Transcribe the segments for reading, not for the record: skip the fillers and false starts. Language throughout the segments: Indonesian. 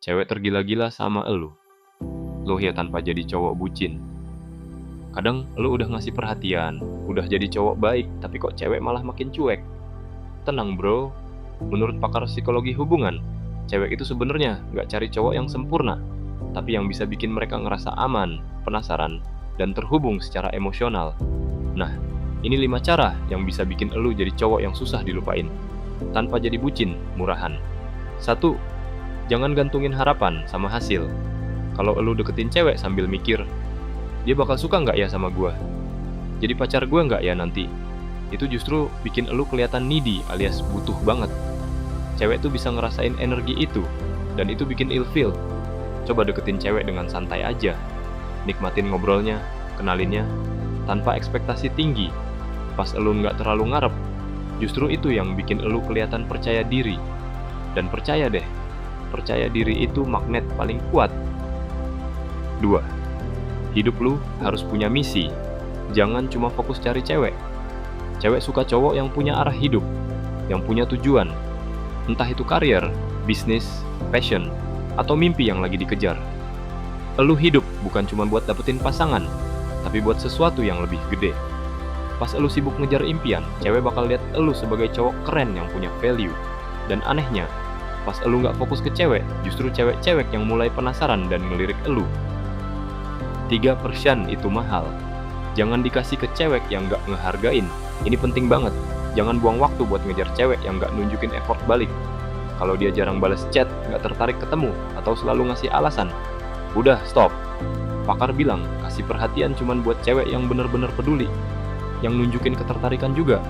cewek tergila-gila sama elu. Lu ya tanpa jadi cowok bucin. Kadang lu udah ngasih perhatian, udah jadi cowok baik, tapi kok cewek malah makin cuek. Tenang bro, menurut pakar psikologi hubungan, cewek itu sebenarnya nggak cari cowok yang sempurna, tapi yang bisa bikin mereka ngerasa aman, penasaran, dan terhubung secara emosional. Nah, ini 5 cara yang bisa bikin elu jadi cowok yang susah dilupain, tanpa jadi bucin, murahan. 1. Jangan gantungin harapan sama hasil. Kalau elu deketin cewek sambil mikir, dia bakal suka nggak ya sama gua? Jadi pacar gua nggak ya nanti? Itu justru bikin elu kelihatan needy alias butuh banget. Cewek tuh bisa ngerasain energi itu, dan itu bikin ilfeel. Coba deketin cewek dengan santai aja. Nikmatin ngobrolnya, kenalinnya, tanpa ekspektasi tinggi. Pas elu nggak terlalu ngarep, justru itu yang bikin elu kelihatan percaya diri. Dan percaya deh, percaya diri itu magnet paling kuat. 2. Hidup lu harus punya misi. Jangan cuma fokus cari cewek. Cewek suka cowok yang punya arah hidup, yang punya tujuan. Entah itu karir, bisnis, passion, atau mimpi yang lagi dikejar. Elu hidup bukan cuma buat dapetin pasangan, tapi buat sesuatu yang lebih gede. Pas elu sibuk ngejar impian, cewek bakal lihat elu sebagai cowok keren yang punya value. Dan anehnya, pas elu nggak fokus ke cewek, justru cewek-cewek yang mulai penasaran dan ngelirik elu. 3% itu mahal. Jangan dikasih ke cewek yang nggak ngehargain. Ini penting banget. Jangan buang waktu buat ngejar cewek yang nggak nunjukin effort balik. Kalau dia jarang balas chat, nggak tertarik ketemu, atau selalu ngasih alasan, udah stop. Pakar bilang, kasih perhatian cuman buat cewek yang bener-bener peduli, yang nunjukin ketertarikan juga.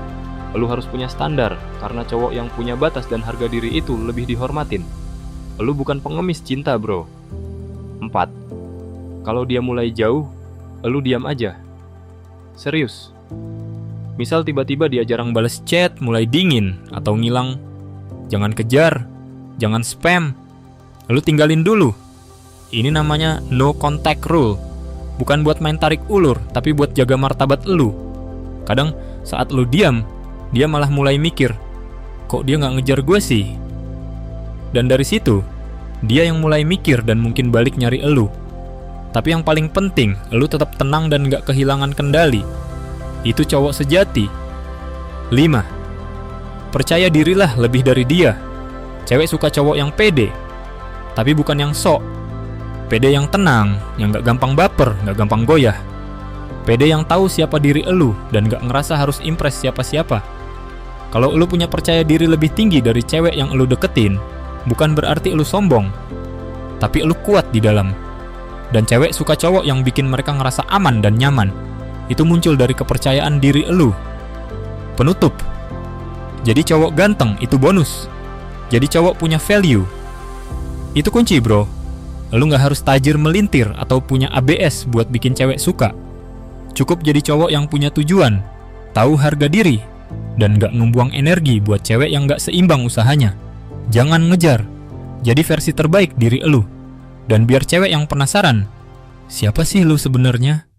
Lu harus punya standar, karena cowok yang punya batas dan harga diri itu lebih dihormatin. Lu bukan pengemis cinta bro. 4. Kalau dia mulai jauh, lu diam aja. Serius. Misal tiba-tiba dia jarang balas chat, mulai dingin, atau ngilang. Jangan kejar, jangan spam. Lu tinggalin dulu. Ini namanya no contact rule. Bukan buat main tarik ulur, tapi buat jaga martabat lu. Kadang saat lu diam, dia malah mulai mikir, kok dia nggak ngejar gue sih? Dan dari situ, dia yang mulai mikir dan mungkin balik nyari elu. Tapi yang paling penting, elu tetap tenang dan nggak kehilangan kendali. Itu cowok sejati. 5. Percaya dirilah lebih dari dia. Cewek suka cowok yang pede, tapi bukan yang sok. Pede yang tenang, yang nggak gampang baper, nggak gampang goyah. Pede yang tahu siapa diri elu dan nggak ngerasa harus impress siapa-siapa. Kalau elu punya percaya diri lebih tinggi dari cewek yang elu deketin, bukan berarti elu sombong, tapi elu kuat di dalam. Dan cewek suka cowok yang bikin mereka ngerasa aman dan nyaman. Itu muncul dari kepercayaan diri elu. Penutup. Jadi cowok ganteng itu bonus. Jadi cowok punya value. Itu kunci bro. Elu gak harus tajir melintir atau punya ABS buat bikin cewek suka. Cukup jadi cowok yang punya tujuan, tahu harga diri, dan gak ngebuang energi buat cewek yang gak seimbang usahanya. Jangan ngejar. Jadi versi terbaik diri elu. Dan biar cewek yang penasaran, siapa sih lu sebenarnya?